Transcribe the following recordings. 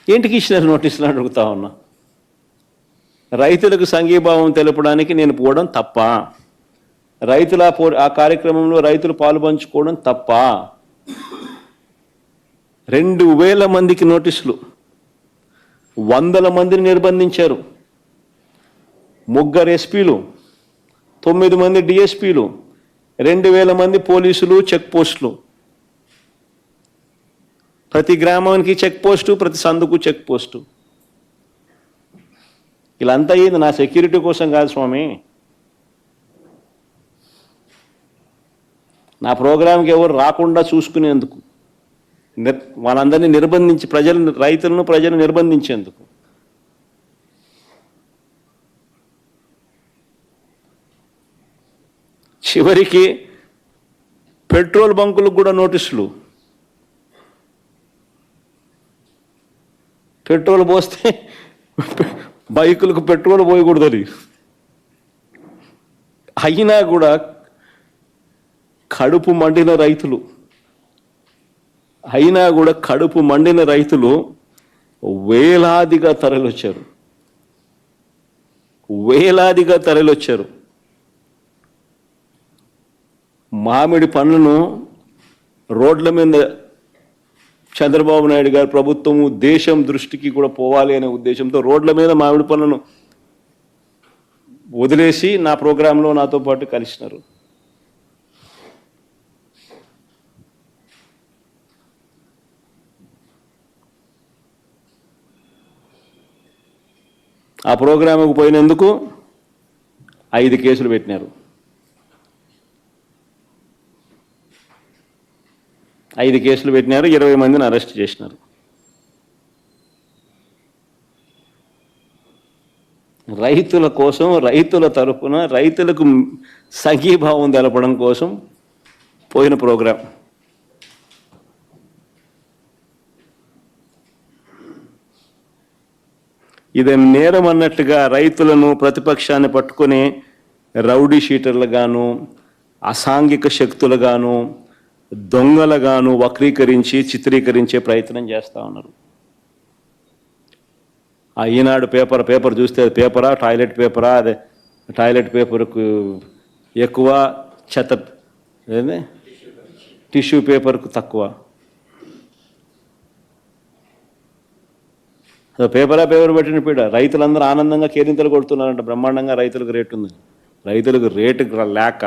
ఏంటికి ఇచ్చినారు నోటీసులు అడుగుతా ఉన్నా. రైతులకు సంఘీభావం తెలపడానికి నేను పోవడం తప్ప, రైతుల ఆ కార్యక్రమంలో రైతులు పాలుపంచుకోవడం తప్ప. 2000 మందికి నోటీసులు, 100 మందిని నిర్బంధించారు, 3 ఎస్పీలు, 9 మంది డిఎస్పీలు, 2000 మంది పోలీసులు, చెక్ పోస్టులు, ప్రతి గ్రామానికి చెక్ పోస్టు, ప్రతి సందుకు చెక్ పోస్టు. ఇలా అంతా అయ్యింది నా సెక్యూరిటీ కోసం కాదు స్వామి. నా ప్రోగ్రాంకి ఎవరు రాకుండా చూసుకునేందుకు, వాళ్ళందరినీ నిర్బంధించి ప్రజలను నిర్బంధించేందుకు. చివరికి పెట్రోల్ బంకులకు కూడా నోటీసులు. పెట్రోల్ పోస్తే బైకులకు పెట్రోల్ పోయకూడదని. అయినా కూడా కడుపు మండిన రైతులు వేలాదిగా తరలివచ్చారు. మామిడి పండ్లను రోడ్ల మీద చంద్రబాబు నాయుడు గారి ప్రభుత్వము దేశం దృష్టికి కూడా పోవాలి అనే ఉద్దేశంతో రోడ్ల మీద మామిడి పనులను వదిలేసి నా ప్రోగ్రాంలో నాతో పాటు కలిసినారు. ఆ ప్రోగ్రాంకు పోయినందుకు 5 కేసులు పెట్టినారు. 5 కేసులు పెట్టినారు, 20 మందిని అరెస్ట్ చేసినారు. రైతుల కోసం, రైతుల తరఫున, రైతులకు సంఘీభావం తెలపడం కోసం పోయిన ప్రోగ్రాం. ఇది నేరం అన్నట్టుగా రైతులను, ప్రతిపక్షాన్ని పట్టుకొని రౌడీ షీటర్లుగాను, అసాంఘిక శక్తులుగాను, దొంగలుగాను వక్రీకరించి చిత్రీకరించే ప్రయత్నం చేస్తూ ఉన్నారు. ఆ ఈనాడు పేపర్ చూస్తే అది పేపరా, టాయిలెట్ పేపరా? అదే టాయిలెట్ పేపర్కు ఎక్కువ, టిష్యూ పేపర్కు తక్కువ. పేపర్ పెట్టిన పీడ. రైతులందరూ ఆనందంగా కేరింతలు కొడుతున్నారంట, బ్రహ్మాండంగా రైతులకు రేటు ఉంది. రైతులకు రేటు లేక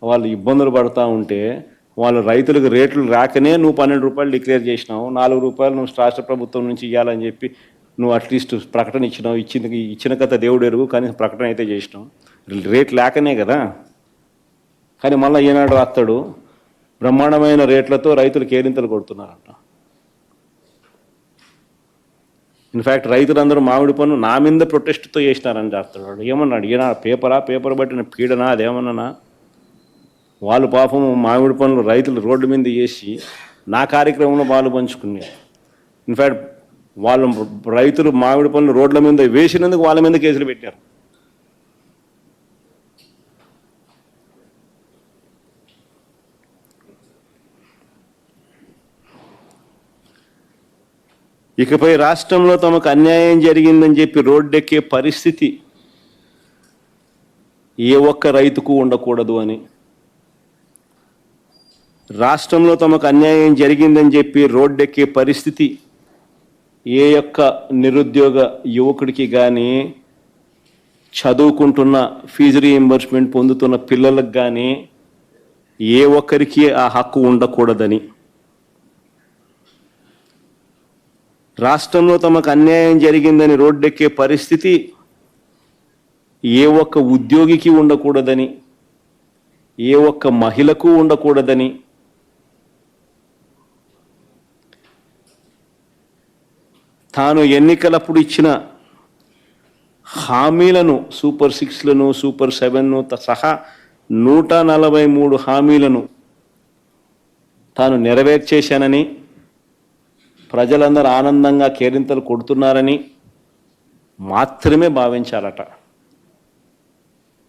వాళ్ళు ఇబ్బందులు పడుతూ ఉంటే, వాళ్ళు రైతులకు రేట్లు రాకనే నువ్వు 12 రూపాయలు డిక్లేర్ చేసినావు, 4 రూపాయలు నువ్వు రాష్ట్ర ప్రభుత్వం నుంచి ఇవ్వాలని చెప్పి నువ్వు అట్లీస్ట్ ప్రకటన ఇచ్చినావు. ఇచ్చిన కథ దేవుడు ఎరుగు, కానీ ప్రకటన అయితే చేసినావు. రేట్ లేకనే కదా. కానీ మళ్ళీ ఈనాడు రాస్తాడు బ్రహ్మాండమైన రేట్లతో రైతులు కేరింతలు కొడుతున్నారంట. ఇన్ఫ్యాక్ట్ రైతులందరూ మామిడి పన్ను నా మీద ప్రొటెస్ట్తో చేసినారని చేస్తాడు. ఏమన్నాడు ఈయన? పేపర్ పట్టిన పీడనా అదేమన్నా? వాళ్ళు పాపం మామిడి పనులు రైతులు రోడ్డు మీద చేసి నా కార్యక్రమంలో పాలు పంచుకున్నారు. ఇన్ఫ్యాక్ట్ రైతులు మామిడి పనులు రోడ్ల మీద వేసినందుకు వాళ్ళ మీద కేసులు పెట్టారు. ఇకపై రాష్ట్రంలో తమకు అన్యాయం జరిగిందని చెప్పి రోడ్డెక్కే పరిస్థితి ఏ ఒక్క రైతుకు ఉండకూడదు అని, రాష్ట్రంలో తమకు అన్యాయం జరిగిందని చెప్పి రోడ్డెక్కే పరిస్థితి ఏ యొక్క నిరుద్యోగ యువకుడికి కానీ, చదువుకుంటున్న ఫీజు రీయింబర్స్మెంట్ పొందుతున్న పిల్లలకు కానీ ఏ ఒక్కరికి ఆ హక్కు ఉండకూడదని, రాష్ట్రంలో తమకు అన్యాయం జరిగిందని రోడ్డెక్కే పరిస్థితి ఏ ఒక్క ఉద్యోగికి ఉండకూడదని, ఏ ఒక్క మహిళకు ఉండకూడదని, తాను ఎన్నికలప్పుడు ఇచ్చిన హామీలను, సూపర్ 6లను, సూపర్ 7ను సహా 143 హామీలను తాను నెరవేర్చేశానని, ప్రజలందరూ ఆనందంగా కేరింతలు కొడుతున్నారని మాత్రమే భావించాలట.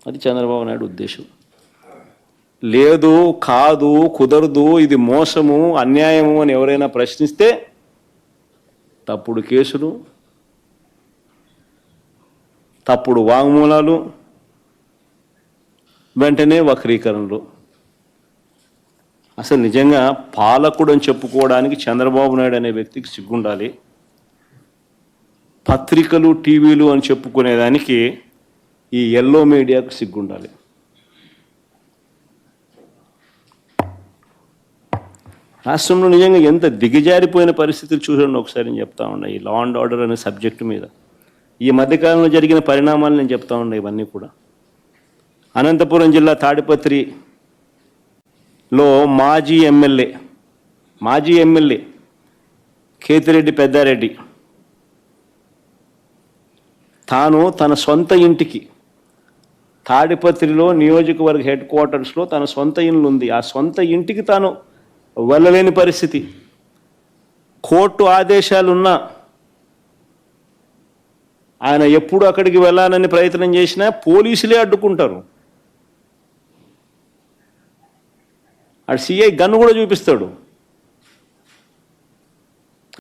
అది చంద్రబాబు నాయుడు ఉద్దేశం. లేదు, కాదు, కుదరదు, ఇది మోసము, అన్యాయము అని ఎవరైనా ప్రశ్నిస్తే తప్పుడు కేసులు, తప్పుడు వాంగ్మూలాలు, వెంటనే వక్రీకరణలు. అసలు నిజంగా పాలకుడు అని చెప్పుకోవడానికి చంద్రబాబు నాయుడు అనే వ్యక్తికి సిగ్గుండాలి. పత్రికలు, టీవీలు అని చెప్పుకునేదానికి ఈ ఎల్లో మీడియాకు సిగ్గుండాలి. రాష్ట్రంలో నిజంగా ఎంత దిగజారిపోయిన పరిస్థితులు చూడండి ఒకసారి. నేను చెప్తా ఉన్నా ఈ లా అండ్ ఆర్డర్ అనే సబ్జెక్టు మీద ఈ మధ్యకాలంలో జరిగిన పరిణామాలు నేను చెప్తా ఉన్నా. ఇవన్నీ కూడా అనంతపురం జిల్లా తాడిపత్రిలో మాజీ ఎమ్మెల్యే కేతిరెడ్డి పెద్దారెడ్డి తాను తన సొంత ఇంటికి తాడిపత్రిలో నియోజకవర్గ హెడ్ క్వార్టర్స్లో తన సొంత ఇల్లు ఉంది. ఆ సొంత ఇంటికి తాను వెళ్ళలేని పరిస్థితి. కోర్టు ఆదేశాలున్నా ఆయన ఎప్పుడు అక్కడికి వెళ్ళాలని ప్రయత్నం చేసినా పోలీసులే అడ్డుకుంటారు. ఆ సిఐ గన్ను కూడా చూపిస్తాడు.